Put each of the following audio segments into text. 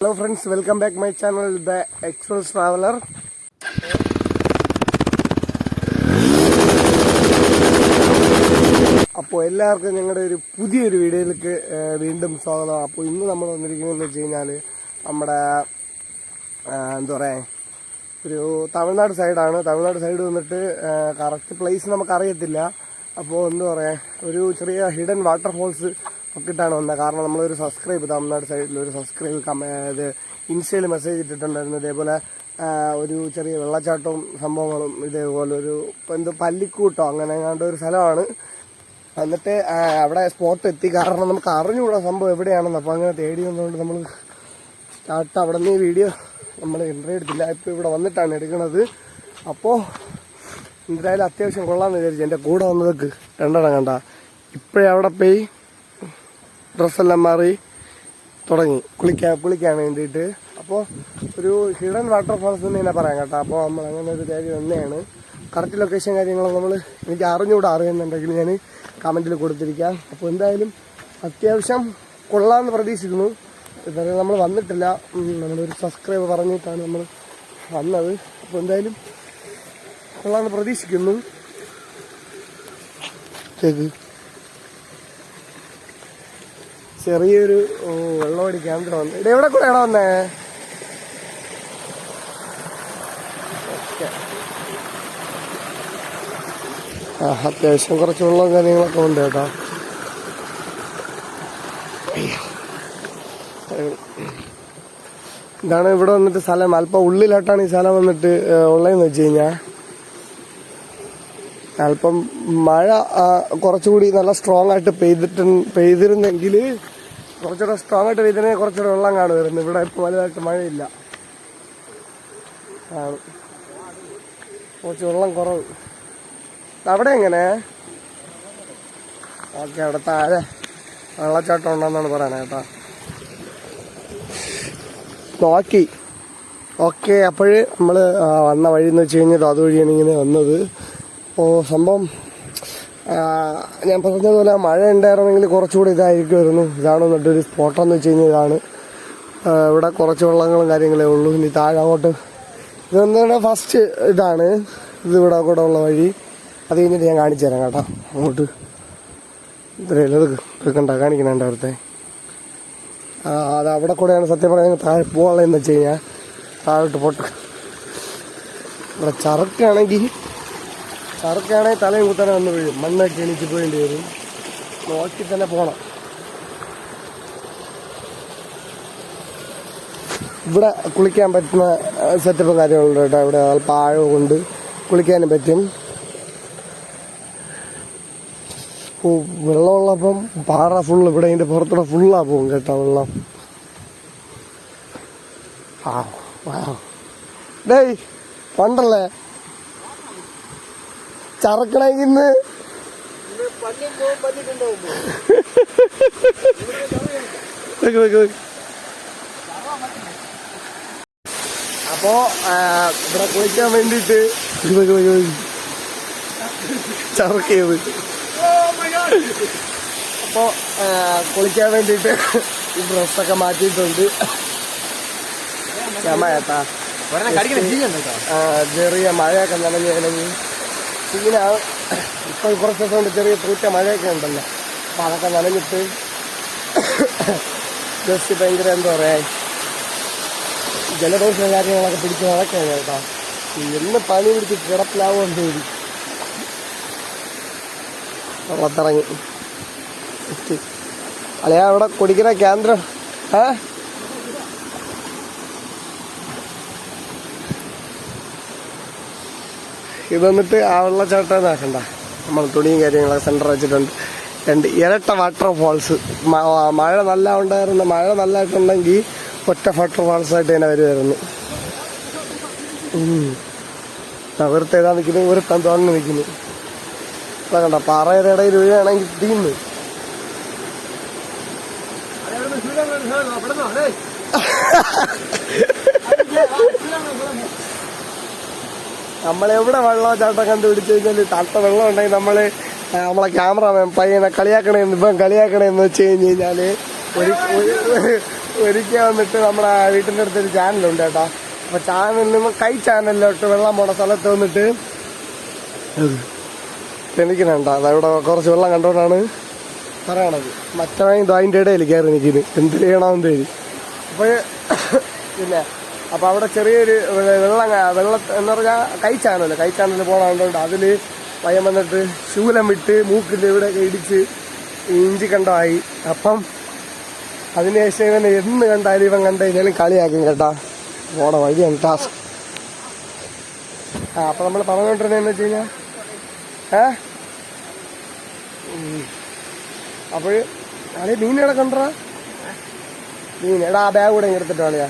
Hello friends, welcome back my channel The Express Traveler. അപ്പോൾ എല്ലാവർക്കും ഞങ്ങളുടെ ഒരു പുതിയൊരു വീഡിയോയിലേക്ക് വീണ്ടും സ്വാഗതം. അപ്പോൾ ഇന്ന് നമ്മൾ വന്നിരിക്കുന്നതെന്ന് വെച്ച് കഴിഞ്ഞാൽ നമ്മുടെ എന്താ പറയുക ഒരു തമിഴ്നാട് സൈഡാണ്. തമിഴ്നാട് സൈഡ് വന്നിട്ട് കറക്റ്റ് പ്ലേസ് നമുക്കറിയത്തില്ല. അപ്പോൾ എന്താ പറയുക ഒരു ചെറിയ ഹിഡൻ വാട്ടർഫോൾസ് ഒക്കെയിട്ടാണ് വന്നത്. കാരണം നമ്മളൊരു സബ്സ്ക്രൈബ് തമിഴ്നാട് സൈഡിലൊരു സബ്സ്ക്രൈബ് ഇത് ഇൻസ്റ്റയിൽ മെസ്സേജ് ഇട്ടിട്ടുണ്ടായിരുന്നു. ഇതേപോലെ ഒരു ചെറിയ വെള്ളച്ചാട്ടവും സംഭവങ്ങളും ഇതേപോലെ ഒരു എന്തോ പല്ലിക്കൂട്ടോ അങ്ങനെ എങ്ങാണ്ട് ഒരു സ്ഥലമാണ്. എന്നിട്ട് അവിടെ സ്പോട്ട് എത്തി. കാരണം നമുക്ക് അറിഞ്ഞുകൂടാ സംഭവം എവിടെയാണെന്ന്. അപ്പോൾ അങ്ങനെ തേടി വന്നുകൊണ്ട് നമ്മൾ സ്റ്റാർട്ട് അവിടെ നിന്ന് ഈ വീഡിയോ നമ്മൾ എൻട്രി എടുത്തില്ല. ഇപ്പോൾ ഇവിടെ വന്നിട്ടാണ് എടുക്കുന്നത്. അപ്പോൾ എന്തായാലും അത്യാവശ്യം കൊള്ളാമെന്ന് വിചാരിച്ചു. എൻ്റെ കൂടെ വന്നതൊക്കെ രണ്ടെണ്ണം കണ്ട ഇപ്പോഴേ അവിടെ പോയി ഡ്രസ്സെല്ലാം മാറി തുടങ്ങി കുളിക്കാൻ വേണ്ടിയിട്ട്. അപ്പോൾ ഒരു ഹിഡൻ വാട്ടർഫാൾസ് എന്ന് തന്നെ പറയാം കേട്ടോ. അപ്പോൾ നമ്മൾ അങ്ങനെ ഒരു കാര്യം തന്നെയാണ്. കറക്റ്റ് ലൊക്കേഷൻ കാര്യങ്ങളും നമ്മൾ എനിക്ക് അറിയുന്നുണ്ടെങ്കിൽ ഞാൻ കമൻറ്റിൽ കൊടുത്തിരിക്കാം. അപ്പോൾ എന്തായാലും അത്യാവശ്യം കൊള്ളാമെന്ന് പ്രതീക്ഷിക്കുന്നു. ഇതുവരെ നമ്മൾ വന്നിട്ടില്ല. നമ്മളൊരു സബ്സ്ക്രൈബ് പറഞ്ഞിട്ടാണ് നമ്മൾ വന്നത്. അപ്പോൾ എന്തായാലും കൊള്ളാമെന്ന് പ്രതീക്ഷിക്കുന്നു. ചെറിയൊരു വെള്ളമടി ക്യാമ്പിൽ വന്നു. ഇവിടെ എവിടെ കൂടെ ഇട വന്നേ? അത്യാവശ്യം കുറച്ച് വെള്ളവും കാര്യങ്ങളൊക്കെ ഉണ്ട് കേട്ടോ. ഇതാണ് ഇവിടെ വന്നിട്ട് സ്ഥലം. അല്പം ഉള്ളിലായിട്ടാണ് ഈ സ്ഥലം വന്നിട്ട് ഉള്ളതെന്ന് വെച്ച് കഴിഞ്ഞാൽ അല്പം മഴ കുറച്ചുകൂടി നല്ല സ്ട്രോങ് ആയിട്ട് പെയ്തിരുന്നെങ്കിൽ കുറച്ചുകൂടെ സ്ട്രോങ് ആയിട്ട് പെയ്തിരുന്നെങ്കിൽ കുറച്ചുകൂടെ വെള്ളം കാണുമായിരുന്നു. ഇവിടെ ഇപ്പം വലുതായിട്ട് മഴയില്ല, കുറച്ച് വെള്ളം കുറവ്. അവിടെ എങ്ങനെ ഓക്കെ അവിടെ താഴെ വെള്ളച്ചാട്ടം ഉണ്ടെന്നാണ് പറയണത് കേട്ടോ. നോക്കി ഓക്കെ. അപ്പോൾ നമ്മൾ വന്ന വഴി എന്ന് വെച്ച് കഴിഞ്ഞാൽ അതുവഴിയാണ് ഇങ്ങനെ വന്നത്. അപ്പോൾ സംഭവം ഞാൻ പറഞ്ഞതുപോലെ മഴ ഉണ്ടായിരുന്നെങ്കിൽ കുറച്ചുകൂടി ഇതായിരിക്കുമായിരുന്നു. ഇതാണ് എന്നിട്ടൊരു സ്പോട്ടെന്ന് വെച്ച് കഴിഞ്ഞാൽ ഇതാണ്. ഇവിടെ കുറച്ച് വെള്ളങ്ങളും കാര്യങ്ങളേ ഉള്ളൂ. ഇനി താഴെ അങ്ങോട്ട് ഇതെന്താണ് ഫസ്റ്റ് ഇതാണ് ഇതിവിടെ കൂടെ ഉള്ള വഴി. അത് കഴിഞ്ഞിട്ട് ഞാൻ കാണിച്ചു തരാം കേട്ടോ. അങ്ങോട്ട് ഇത്രയല്ല ഇതൊക്കെ കാണിക്കണേണ്ട അവിടുത്തെ അത് അവിടെ കൂടെയാണ് സത്യം പറയാൻ താഴെ പോകാനുള്ളതെന്ന് വെച്ച് കഴിഞ്ഞാൽ താഴോട്ട് പോട്ട്. ഇവിടെ ചറുക്കാണെങ്കിൽ തലയും കുത്തനെ വന്ന് വീഴും. മണ്ണൊക്കെ എണീച്ച് പോകേണ്ടി വരും. നോക്കി തന്നെ പോകണം. ഇവിടെ കുളിക്കാൻ പറ്റുന്ന സെറ്റപ്പും കാര്യങ്ങളുണ്ട് കേട്ടോ. ഇവിടെ അല്പം ആഴം കൊണ്ട് കുളിക്കാനും പറ്റും. വെള്ളമുള്ളപ്പം പാറ ഫുള്ള് ഇവിടെ അതിൻ്റെ പുറത്തൂടെ ഫുള്ളാ പോകും കേട്ടോ വെള്ളം. ഡേയ് പണ്ടല്ലേ ചറക്കണമെങ്കിന്ന് അപ്പോ ഇവിടെ കുളിക്കാൻ വേണ്ടിട്ട് ചറക്കിയത്. അപ്പോ കുളിക്കാൻ വേണ്ടിട്ട് ഈ ഡ്രസ്സൊക്കെ മാറ്റിയിട്ടുണ്ട്. ചേട്ടാ ചെറിയ മഴയൊക്കെ നനഞ്ഞില്ലെങ്കിൽ ഇങ്ങനെയാണ്. ഇപ്പം കുറച്ച് ദിവസം കൊണ്ട് ചെറിയ പൂച്ച മഴയൊക്കെ ഉണ്ടല്ലോ. അപ്പം അതൊക്കെ നനഞ്ഞിട്ട് ജസ്റ്റ് ഭയങ്കര എന്താ പറയുക ജലദോഷ കാര്യങ്ങളൊക്കെ പിടിച്ച് നടക്കുകയാണ് കേട്ടോ. എന്ന് പനി പിടിച്ച് കിടപ്പിലാവുമെന്ന് തോന്നി വെള്ളത്തിറങ്ങി. അല്ലയാ അവിടെ കുടിക്കുന്ന കേന്ദ്രം ഇത് വന്നിട്ട് ആ വെള്ളച്ചാട്ടം ഇതാക്കണ്ട. നമ്മൾ തുണിയും കാര്യങ്ങളൊക്കെ സെൻറ്റർ വെച്ചിട്ടുണ്ട്. രണ്ട് ഇരട്ട വാട്ടർഫാൾസ്. മഴ നല്ല ഉണ്ടായിരുന്നു. മഴ നല്ലതായിട്ടുണ്ടെങ്കിൽ ഒറ്റ വാട്ടർഫാൾസായിട്ട് തന്നെ വരുമായിരുന്നു. വെറുതെ ഏതാ നിൽക്കുന്നത്, ഒരുത്തം തോന്നുന്നു നിൽക്കുന്നു. അതാ കണ്ട പാറയുടെ ഇടയിൽ വീഴുകയാണെങ്കിൽ തീന്ന്. നമ്മളെവിടെ വെള്ളച്ചാട്ടം കണ്ടുപിടിച്ചു കഴിഞ്ഞാൽ തണുത്ത വെള്ളം ഉണ്ടെങ്കിൽ നമ്മളെ ക്യാമറമാൻ പയ്യനെ കളിയാക്കണേന്ന് വെച്ച് കഴിഞ്ഞ് കഴിഞ്ഞാൽ ഒരിക്കൽ വന്നിട്ട് നമ്മുടെ വീട്ടിൻ്റെ അടുത്തൊരു ചാനലുണ്ട് കേട്ടോ. അപ്പോൾ ചാനലിൽ നിന്ന് കൈ ചാനലിലോട്ട് വെള്ളം പോണ സ്ഥലത്ത് വന്നിട്ട് എനിക്കുന്നുണ്ടോ അതവിടെ കുറച്ച് വെള്ളം കണ്ടുകൊണ്ടാണ് പറയണത്. മറ്റവൻ ഇത് അതിൻ്റെ ഇടയിൽ കയറി നിൽക്കുന്നു, എന്ത് ചെയ്യണമെന്ന് തരും. അപ്പോൾ പിന്നെ അപ്പോൾ അവിടെ ചെറിയൊരു വെള്ളം എന്ന് പറഞ്ഞാൽ കൈ ചാനൽ പോകണതുകൊണ്ട് അതിൽ പയ്യൻ വന്നിട്ട് ശൂലം വിട്ട് മൂക്കിൻ്റെ ഇവിടെയൊക്കെ ഇടിച്ച് ഇഞ്ചി കണ്ടമായി. അപ്പം അതിനുശേഷം ഇവൻ എന്ന് കണ്ടാലും ഇവൻ കണ്ടു കഴിഞ്ഞാലും കളിയാക്കും കേട്ടാ. പോണ വഴിയാണ് ടാസ്ക്. അപ്പം നമ്മൾ പറഞ്ഞുകൊണ്ടിരുന്നതെന്ന് വെച്ച് കഴിഞ്ഞാൽ അപ്പോൾ അതെ മീൻ ഇവിടെ കണ്ടാ മീൻ എടാ ആ ബാഗ് കൂടെ ഇങ്ങനെ എടുത്തിട്ട് വേണയാ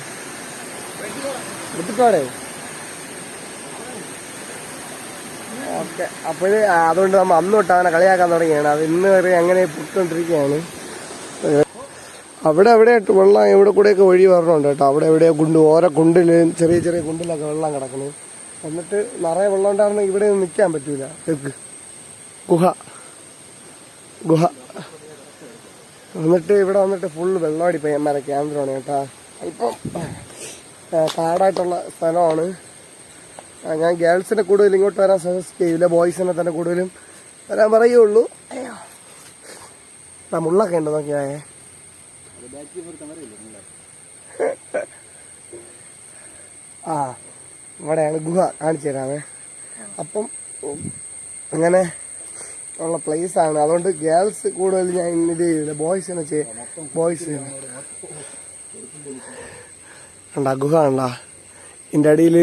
എടുത്തിട്ടോടെ. ഓക്കെ. അപ്പോൾ അതുകൊണ്ട് നമ്മൾ അന്ന് തൊട്ട് അവനെ കളിയാക്കാൻ തുടങ്ങിയാണ്. അത് ഇന്ന് വരെ അങ്ങനെ പൊട്ടുകൊണ്ടിരിക്കുകയാണ്. അവിടെ എവിടെയായിട്ട് വെള്ളം എവിടെ കൂടെയൊക്കെ ഒഴി വരണുണ്ട് കേട്ടോ. അവിടെ എവിടെയോ ഓരോ കുണ്ടിൽ ചെറിയ ചെറിയ കുണ്ടിലൊക്കെ വെള്ളം കിടക്കുന്നു. എന്നിട്ട് നിറയെ വെള്ളം ഉണ്ടായിരുന്നു. ഇവിടെ ഒന്നും നിൽക്കാൻ പറ്റൂല. ഗുഹ എന്നിട്ട് ഇവിടെ വന്നിട്ട് ഫുള്ള് വെള്ളമടി പയ്യന്മാരെ കേന്ദ്രമാണ് കേട്ടാ. ഇപ്പം കാടായിട്ടുള്ള സ്ഥലമാണ്. ഞാൻ ഗേൾസിനെ കൂടുതൽ ഇങ്ങോട്ട് വരാൻ സജസ്റ്റ് ചെയ്യില്ല, ബോയ്സിനെ തന്നെ കൂടുതലും വരാൻ പറയുള്ളൂ. മുള്ളൊക്കെ ഉണ്ട് നോക്കിയായേ. ആ ഇവിടെയാണ് ഗുഹ, കാണിച്ചു തരാമേ. അപ്പം അങ്ങനെ ഉള്ള പ്ലേസാണ്. അതുകൊണ്ട് ഗേൾസ് കൂടുതൽ ഞാൻ ഇത് ചെയ്യില്ല, ബോയ്സിനെ ബോയ്സ് കണ്ടാ ഗുഹ കണ്ടാ. ഇതിൻ്റെ അടിയിൽ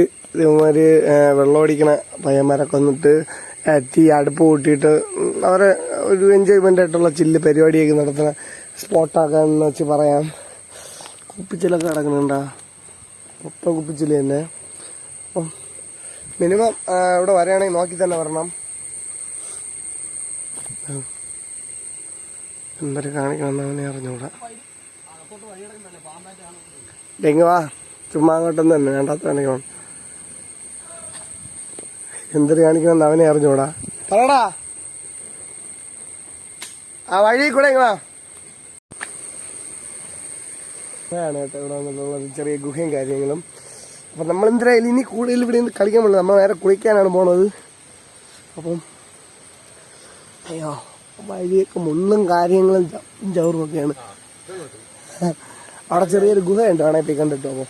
ഇവന്മാർ വെള്ളമടിക്കണ പയ്യന്മാരൊക്കെ വന്നിട്ട് തീ അടുപ്പ് കൂട്ടിയിട്ട് അവരെ ഒരു എൻജോയ്മെൻ്റ് ആയിട്ടുള്ള ചില്ല് പരിപാടിയൊക്കെ നടത്തുന്ന സ്പോട്ടാക്കാന്ന് വെച്ച് പറയാം. കുപ്പിച്ചിലൊക്കെ കിടക്കുന്നുണ്ടാ, മൊത്തം കുപ്പിച്ചില് തന്നെ. അപ്പം മിനിമം ഇവിടെ വരികയാണെങ്കിൽ നോക്കി തന്നെ വരണം. എന്തൊരു കാണിക്കണമെന്ന് അവനെ അറിഞ്ഞൂടാ. ഡെങ്ങുവാ ചുമ്മാ അങ്ങോട്ടൊന്നും തന്നെ വേണ്ടാത്ത കാണിക്കണം. എന്തൊരു കാണിക്കണമെന്ന് അവനെ അറിഞ്ഞൂടാ. പറടാ ആ വഴി കൂടെ ഇങ്ങ ആണ് കേട്ടോ ഇവിടെ വന്നിട്ടുള്ളത്, ചെറിയ ഗുഹയും കാര്യങ്ങളും. അപ്പം നമ്മളെന്തിനായാലും ഇനി കൂടുതൽ ഇവിടെ നിന്ന് കളിക്കാൻ പറ്റില്ല, നമ്മൾ നേരെ കുളിക്കാനാണ് പോണത്. അപ്പം അയ്യോ വഴിയൊക്കെ മുള്ളും കാര്യങ്ങളും ചവറും ഒക്കെയാണ്. അവിടെ ചെറിയൊരു ഗുഹയുണ്ട്, വേണേ പോയി കണ്ടിട്ടോ. അപ്പോൾ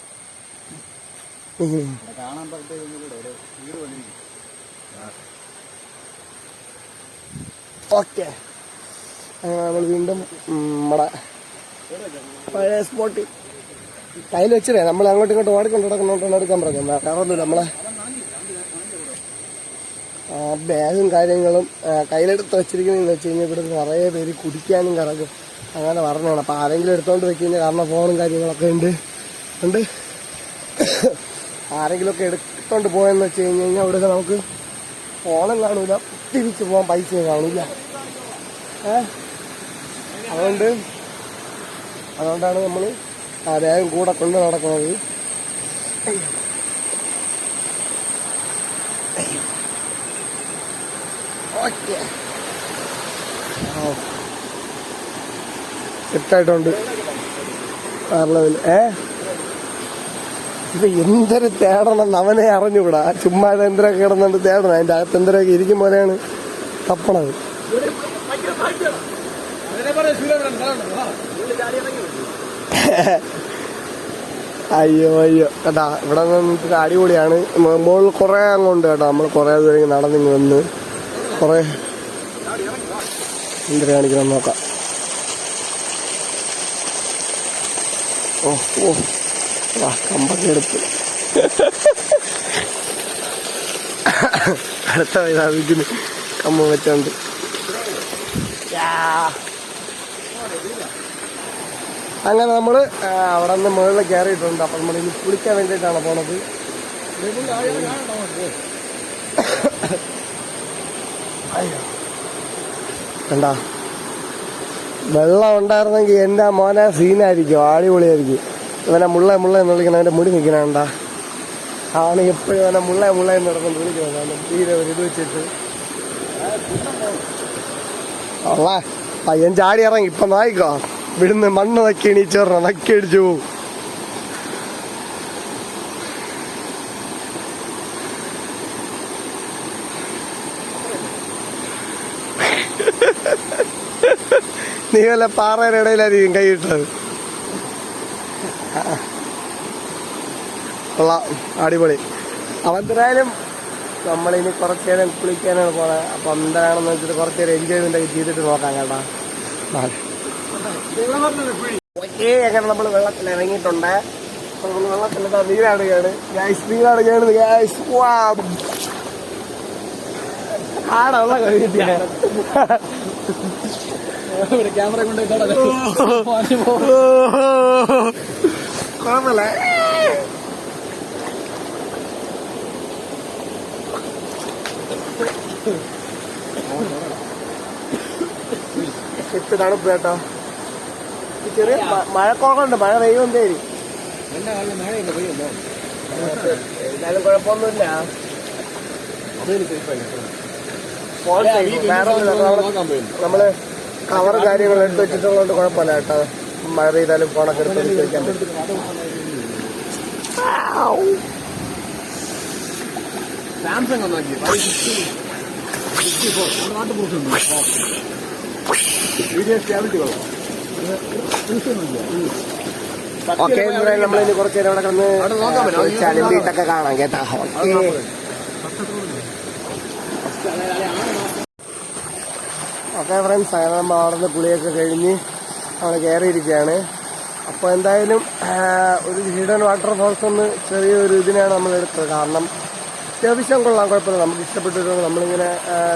ഓക്കെ നമ്മൾ വീണ്ടും നമ്മുടെ പഴയ സ്പോട്ടിൽ കയ്യിൽ വെച്ചിട്ടേ നമ്മൾ അങ്ങോട്ടും ഇങ്ങോട്ടും ഓടിക്കൊണ്ട് നടക്കുന്നോണ്ടാണ് എടുക്കാൻ പറഞ്ഞത്. കാരണം ഒന്നുമില്ല, നമ്മളെ ബാഗും കാര്യങ്ങളും കയ്യിലെടുത്ത് വെച്ചിരിക്കുന്നതെന്ന് വെച്ച് കഴിഞ്ഞാൽ ഇവിടെ നിറയെ പേര് കുടിക്കാനും കറക്കും അങ്ങനെ പറഞ്ഞാണ്. അപ്പോൾ ആരെങ്കിലും എടുത്തോണ്ട് വെച്ച് കഴിഞ്ഞാൽ കാരണം ഫോണും കാര്യങ്ങളൊക്കെ ഉണ്ട് ആരെങ്കിലുമൊക്കെ എടുത്തോണ്ട് പോയെന്ന് വെച്ച് കഴിഞ്ഞാൽ ഇവിടെ നമുക്ക് ഫോണും കാണൂല, തിരിച്ചു പോകാൻ പൈസയും കാണൂല. അതുകൊണ്ടാണ് നമ്മൾ ആ ബാഗും കൂടെ കൊണ്ട് നടക്കുന്നത്. ഓക്കെ സെറ്റായിട്ടുണ്ട്. ഇപ്പൊ എന്തൊരു തേടണം അവനെ അറിഞ്ഞുകൂടാ. ചുമ്മാ എന്തൊക്കെ കിടന്നുണ്ട് തേടണം, അതിന്റെ അകത്ത് എന്തൊക്കെ ഇരിക്കും പോലെയാണ് തപ്പണത്. അയ്യോ കേട്ടാ. ഇവിടെ നിന്നിട്ട് അടിപൊളിയാണ്. മുകളിൽ കുറെ അങ്ങോട്ട് കേട്ടോ. നമ്മൾ കുറെ ദൂരം നടന്നിങ്ങ് വന്ന് കുറെ എന്തൊരു കാണിക്കണം നോക്കാം. കമ്പൊക്കെ എടുത്ത് അടുത്ത ഇതിന് കമ്പം വെച്ചോണ്ട് അങ്ങനെ നമ്മൾ അവിടെ നിന്ന് മുകളിൽ കയറിയിട്ടുണ്ട്. അപ്പം നമ്മൾ ഇനി കുളിക്കാൻ വേണ്ടിയിട്ടാണ് പോണത്. കണ്ടാ വെള്ളം ഉണ്ടായിരുന്നെങ്കിൽ എൻ്റെ മോനെ സീനായിരിക്കും, അടിപൊളിയായിരിക്കും. ഇവനെ മുള്ള എന്ന് വിളിക്കണം. അവൻ്റെ മുടി നിൽക്കണ കണ്ടാ. ആണ് എപ്പോഴും അവനെ മുള്ള എന്ന് നടക്കുന്നു വിളിക്കുന്നത്. തീരെ ഒരു ഇത് വെച്ചിട്ട് പയ്യൻ ചാടി ഇറങ്ങി. ഇപ്പം നോയിക്കോ ഇവിടുന്ന് മണ്ണ് നക്കി എണീച്ചോറ നക്കി അടിച്ചു പോവും. നീ വല്ല പാറയുടെ ഇടയിലായിരിക്കും കൈയിട്ടത്. കൊള്ളാം, അടിപൊളി. അപ്പം എന്തായാലും നമ്മളിനി കുറച്ച് നേരം കുളിക്കാനാണ് പോണത്. അപ്പം എന്താണെന്ന് വെച്ചിട്ട് കുറച്ച് നേരം എൻജോയ്മെന്റ് ഒക്കെ ചെയ്തിട്ട് നോക്കാം കേട്ടോ. ഓക്കേ, അങ്ങനെ നമ്മൾ വെള്ളത്തിൽ ഇറങ്ങിയിട്ടുണ്ട്. നമ്മൾ വെള്ളത്തിലെന്താ നീരാടുകയാണ് ഗൈസ്, നീരാടുകയാണ് ഗൈസ്. ആടുള്ള കഴിഞ്ഞിട്ടില്ല ക്യാമറ കൊണ്ട് കുഴപ്പമില്ല. ഇട്ട് തണുപ്പ് കേട്ടോ. ചെറിയ മഴക്കോളുണ്ട്, മഴ പെയ്യുമെന്തേ. എന്നാലും കുഴപ്പമൊന്നുമില്ല. നമ്മള് കവറ് കാര്യങ്ങൾ എടുത്ത് വെച്ചിട്ടുള്ളതുകൊണ്ട് കുഴപ്പമില്ല കേട്ടോ. മഴ പെയ്താലും ഫോണൊക്കെ എടുത്ത് വെക്കാൻ പറ്റും. സാംസങ് ഓക്കെ, നമ്മളിനി കുറച്ച് നേരം അവിടെ കിടന്ന് ചളിമ്പീട്ടൊക്കെ കാണാം കേട്ടാ. ഓക്കെ ഫ്രണ്ട്സ്, അങ്ങനെ നമ്മൾ അവിടെ നിന്ന് കുളിയൊക്കെ കഴിഞ്ഞ് അവിടെ കയറിയിരിക്കുകയാണ്. അപ്പോൾ എന്തായാലും ഒരു ഹിഡൻ വാട്ടർഫാൾസ് ഒന്ന് ചെറിയൊരു ഇതിനാണ് നമ്മൾ എടുത്തത്. കാരണം അത്യാവശ്യം കൊള്ളാം, കുഴപ്പമില്ല. നമുക്ക് ഇഷ്ടപ്പെട്ടിട്ടുണ്ട്. നമ്മളിങ്ങനെ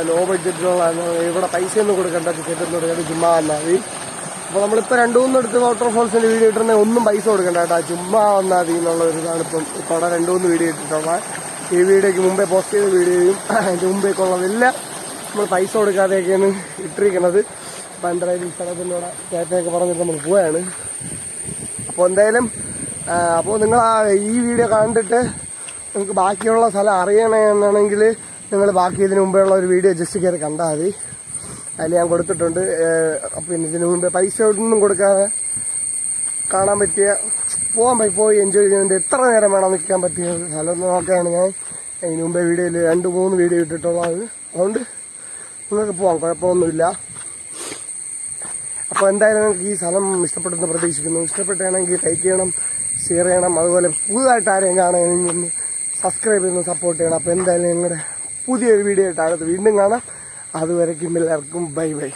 ലോ ബഡ്ജറ്റിലുള്ള ഇവിടെ പൈസയൊന്നും കൊടുക്കേണ്ട, ടിക്കറ്റൊന്നും കൊടുക്കേണ്ട, ചുമ്മാ വന്നാൽ മതി. അപ്പോൾ നമ്മളിപ്പോൾ 2-3 എടുത്ത് വാട്ടർഫാൾസിൻ്റെ വീഡിയോ ഇട്ടിട്ടുണ്ടെങ്കിൽ ഒന്നും പൈസ കൊടുക്കേണ്ട കേട്ടോ, ചുമ്മാ വന്നാൽ മതി എന്നുള്ള ഒരു ഇതാണ്. ഇപ്പോൾ അവിടെ 2-3 വീഡിയോ ഇട്ടിട്ടുള്ള ഈ വീഡിയോയ്ക്ക് മുമ്പേ പോസ്റ്റ് ചെയ്ത വീഡിയോയും അതിൻ്റെ മുമ്പേക്കുള്ളതെല്ലാം നമ്മൾ പൈസ കൊടുക്കാതെയൊക്കെയാണ് ഇട്ടിരിക്കുന്നത്. അപ്പോൾ എന്തായാലും സ്ഥലത്തിനോടെ കയറ്റമൊക്കെ പറഞ്ഞിട്ട് നമ്മൾ പോവുകയാണ്. അപ്പോൾ എന്തായാലും നിങ്ങൾ ഈ വീഡിയോ കണ്ടിട്ട് നിങ്ങൾക്ക് ബാക്കിയുള്ള സ്ഥലം അറിയണേ എന്നാണെങ്കിൽ നിങ്ങൾ ബാക്കി ഇതിന് മുമ്പേ ഉള്ള ഒരു വീഡിയോ ജസ്റ്റ് കയറി കണ്ടാൽ മതി. അതിൽ ഞാൻ കൊടുത്തിട്ടുണ്ട്. പിന്നെ ഇതിന് മുമ്പേ പൈസ ഒന്നും കൊടുക്കാതെ കാണാൻ പറ്റിയ, പോയി എൻജോയ് ചെയ്യുന്നതിൻ്റെ എത്ര നേരം വേണം നിൽക്കാൻ പറ്റിയ സ്ഥലം നോക്കുകയാണ് ഞാൻ ഇതിന് മുമ്പേ വീഡിയോയിൽ 2-3 വീഡിയോ ഇട്ടിട്ടുള്ളത്. അതുകൊണ്ട് നിങ്ങൾക്ക് പോകാം, കുഴപ്പമൊന്നുമില്ല. അപ്പോൾ എന്തായാലും നിങ്ങൾക്ക് ഈ സ്ഥലം ഇഷ്ടപ്പെട്ടെന്ന് പ്രതീക്ഷിക്കുന്നു. ഇഷ്ടപ്പെട്ടാണെങ്കിൽ ലൈക്ക് ചെയ്യണം, ഷെയർ ചെയ്യണം. അതുപോലെ പുതുതായിട്ട് ആരെയും കാണുകയാണെങ്കിൽ ഒന്ന് സബ്സ്ക്രൈബ് ചെയ്ത് സപ്പോർട്ട് ചെയ്യണം. അപ്പോൾ എന്തായാലും ഞങ്ങളുടെ പുതിയൊരു വീഡിയോ ആയിട്ട് അടുത്ത് വീണ്ടും കാണാം. അതുവരയ്ക്കും എല്ലാവർക്കും ബൈ ബൈ.